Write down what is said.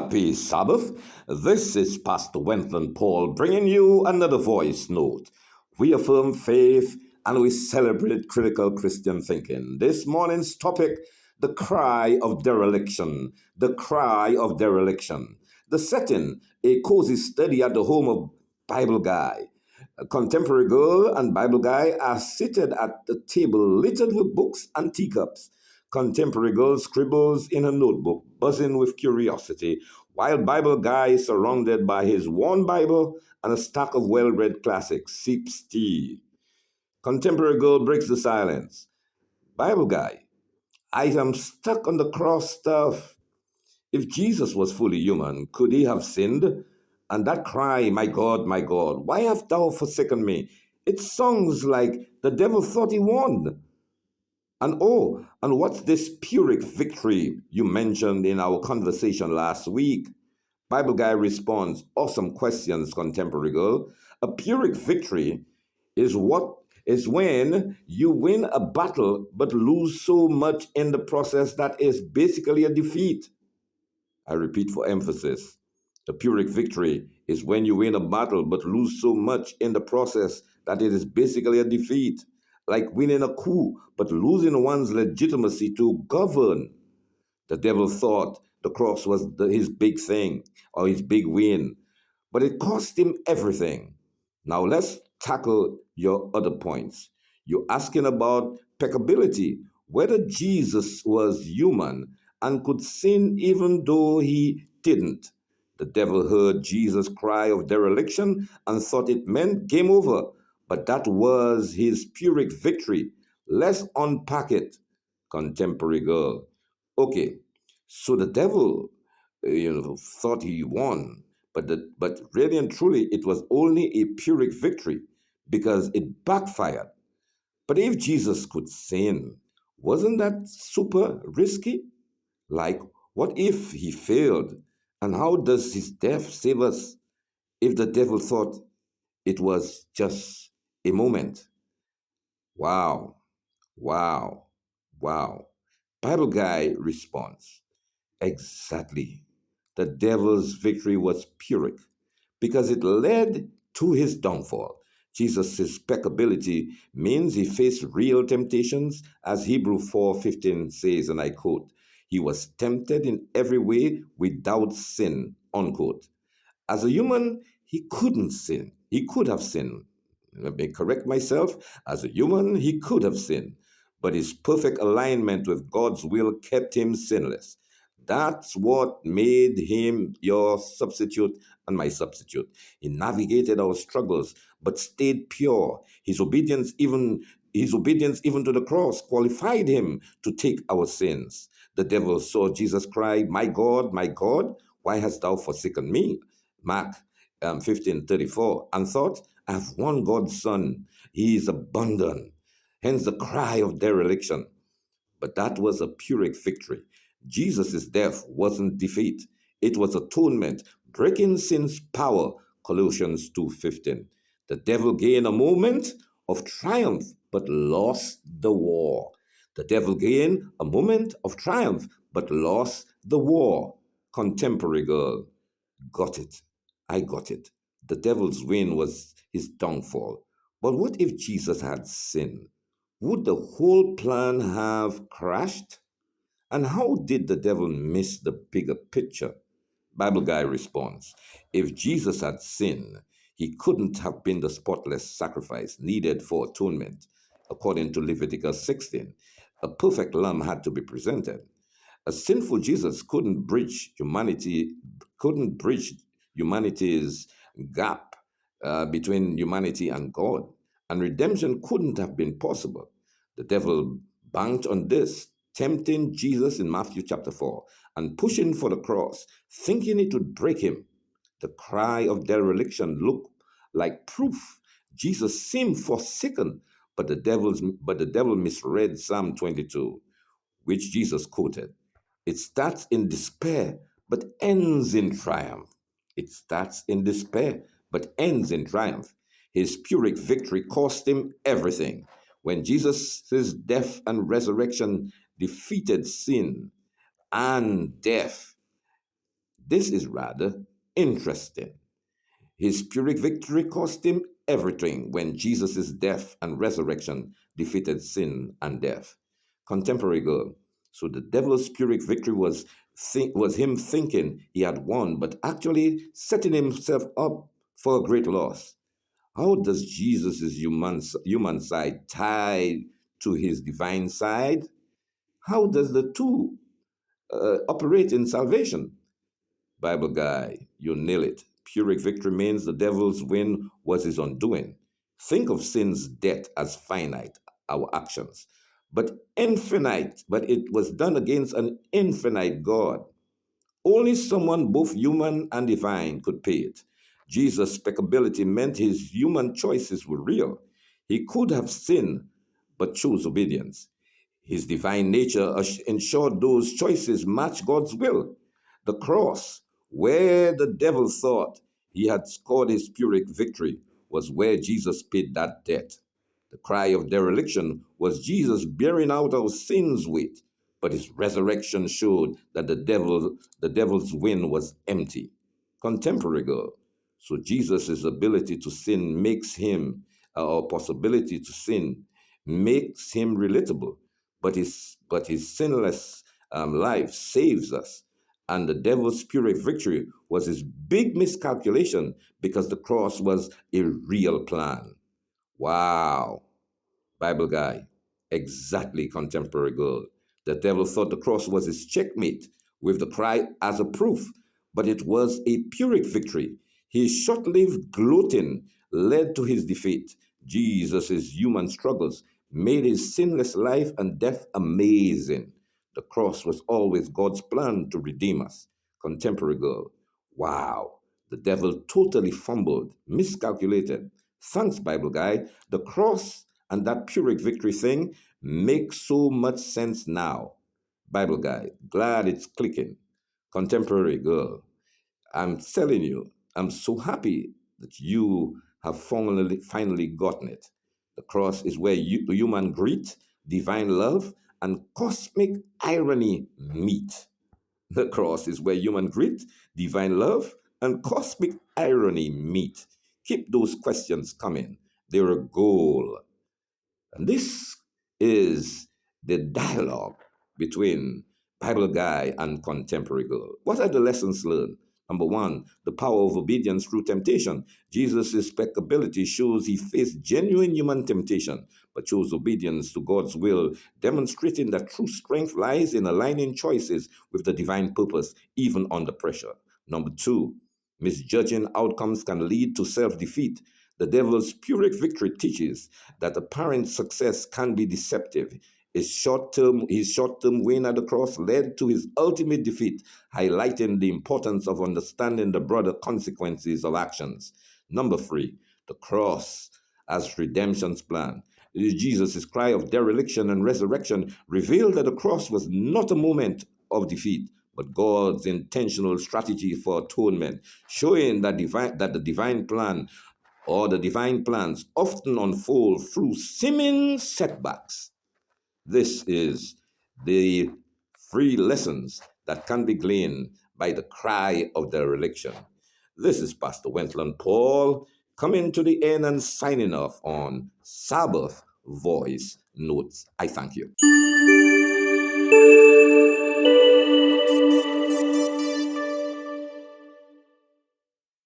Happy Sabbath. This is Pastor Wentland Paul bringing you another voice note. We affirm faith and we celebrate critical Christian thinking. This morning's topic, the cry of dereliction. The cry of dereliction. The setting, a cozy study at the home of Bible Guy. A contemporary girl and Bible guy are seated at the table littered with books and teacups. Contemporary girl scribbles in a notebook, buzzing with curiosity, while Bible guy is surrounded by his worn Bible and a stack of well-read classics, sips tea. Contemporary girl breaks the silence. Bible guy, I am stuck on the cross stuff. If Jesus was fully human, could he have sinned? And that cry, my God, why hast thou forsaken me? It sounds like the devil thought he won. And what's this Pyrrhic victory you mentioned in our conversation last week? Bible guy responds, awesome questions, contemporary girl. A Pyrrhic victory is when you win a battle but lose so much in the process that is basically a defeat. I repeat for emphasis. The Pyrrhic victory is when you win a battle but lose so much in the process that it is basically a defeat, like winning a coup but losing one's legitimacy to govern. The devil thought the cross was his big thing or his big win, but it cost him everything. Now let's tackle your other points. You're asking about peccability, whether Jesus was human and could sin even though he didn't. The devil heard Jesus' cry of dereliction and thought it meant game over, but that was his Pyrrhic victory. Let's unpack it, contemporary girl. Okay, so the devil, thought he won, but really and truly, it was only a Pyrrhic victory because it backfired. But if Jesus could sin, wasn't that super risky? Like, what if he failed? And how does his death save us if the devil thought it was just a moment? Wow, wow, wow. Bible guy responds, exactly. The devil's victory was Pyrrhic because it led to his downfall. Jesus' peccability means he faced real temptations, as Hebrew 4:15 says, and I quote, he was tempted in every way without sin, unquote. As a human, he couldn't sin. He could have sinned. Let me correct myself. As a human, he could have sinned, but his perfect alignment with God's will kept him sinless. That's what made him your substitute and my substitute. He navigated our struggles, but stayed pure. His obedience even to the cross qualified him to take our sins. The devil saw Jesus cry, my God, why hast thou forsaken me? Mark 15:34, and thought, I've won God's son. He is abundant. Hence the cry of dereliction. But that was a Pyrrhic victory. Jesus' death wasn't defeat. It was atonement, breaking sin's power, Colossians 2:15. The devil gained a moment of triumph, but lost the war. The devil gained a moment of triumph, but lost the war. Contemporary girl. Got it. I got it. The devil's win was his downfall. But what if Jesus had sinned? Would the whole plan have crashed? And how did the devil miss the bigger picture? Bible guy responds, if Jesus had sinned, he couldn't have been the spotless sacrifice needed for atonement. According to Leviticus 16, a perfect lamb had to be presented. A sinful Jesus couldn't bridge humanity's gap between humanity and God, and redemption couldn't have been possible. The devil banked on this, tempting Jesus in Matthew chapter 4 and pushing for the cross, thinking it would break him. The cry of dereliction looked like proof. Jesus seemed forsaken, but the devil misread Psalm 22, which Jesus quoted. It starts in despair, but ends in triumph. It starts in despair, but ends in triumph. His Pyrrhic victory cost him everything. When Jesus' death and resurrection defeated sin and death, This is rather interesting. His Pyrrhic victory cost him everything when Jesus' death and resurrection defeated sin and death. Contemporary girl. So the devil's Pyrrhic victory was him thinking he had won, but actually setting himself up for a great loss. How does Jesus' human side tie to his divine side? How does the two operate in salvation? Bible guy, you nail it. Pyrrhic victory means the devil's win was his undoing. Think of sin's death as finite, our actions, but infinite, but it was done against an infinite God. Only someone both human and divine could pay it. Jesus' peccability meant his human choices were real. He could have sinned, but chose obedience. His divine nature ensured those choices match God's will. The cross, where the devil thought he had scored his Pyrrhic victory, was where Jesus paid that debt. The cry of dereliction was Jesus bearing out our sins' weight, but his resurrection showed that the devil's win was empty. Contemporary girl. So Jesus' ability to sin makes him, or possibility to sin, makes him relatable, but his sinless life saves us. And the devil's Pyrrhic victory was his big miscalculation because the cross was a real plan. Wow. Bible guy, exactly contemporary girl. The devil thought the cross was his checkmate with the cry as a proof, but it was a Pyrrhic victory. His short lived gloating led to his defeat. Jesus' human struggles made his sinless life and death amazing. The cross was always God's plan to redeem us. Contemporary girl, wow. The devil totally fumbled, miscalculated. Thanks, Bible guy. The cross and that Pyrrhic victory thing makes so much sense now. Bible guy, glad it's clicking. Contemporary girl, I'm telling you, I'm so happy that you have finally gotten it. The cross is where human greed, divine love, and cosmic irony meet. The cross is where human greed, divine love, and cosmic irony meet. Keep those questions coming. They're a goal. And this is the dialogue between Bible guy and contemporary girl. What are the lessons learned? Number one, the power of obedience through temptation. Jesus' peccability shows he faced genuine human temptation, but chose obedience to God's will, demonstrating that true strength lies in aligning choices with the divine purpose, even under pressure. Number two, misjudging outcomes can lead to self defeat. The devil's Pyrrhic victory teaches that apparent success can be deceptive. His short-term win at the cross led to his ultimate defeat, highlighting the importance of understanding the broader consequences of actions. Number three, the cross as redemption's plan. Jesus' cry of dereliction and resurrection revealed that the cross was not a moment of defeat, but God's intentional strategy for atonement, showing that the divine plan or the divine plans often unfold through seeming setbacks. This is the three lessons that can be gleaned by the cry of dereliction. This is Pastor Wentland Paul coming to the end and signing off on Sabbath Voice Notes. I thank you.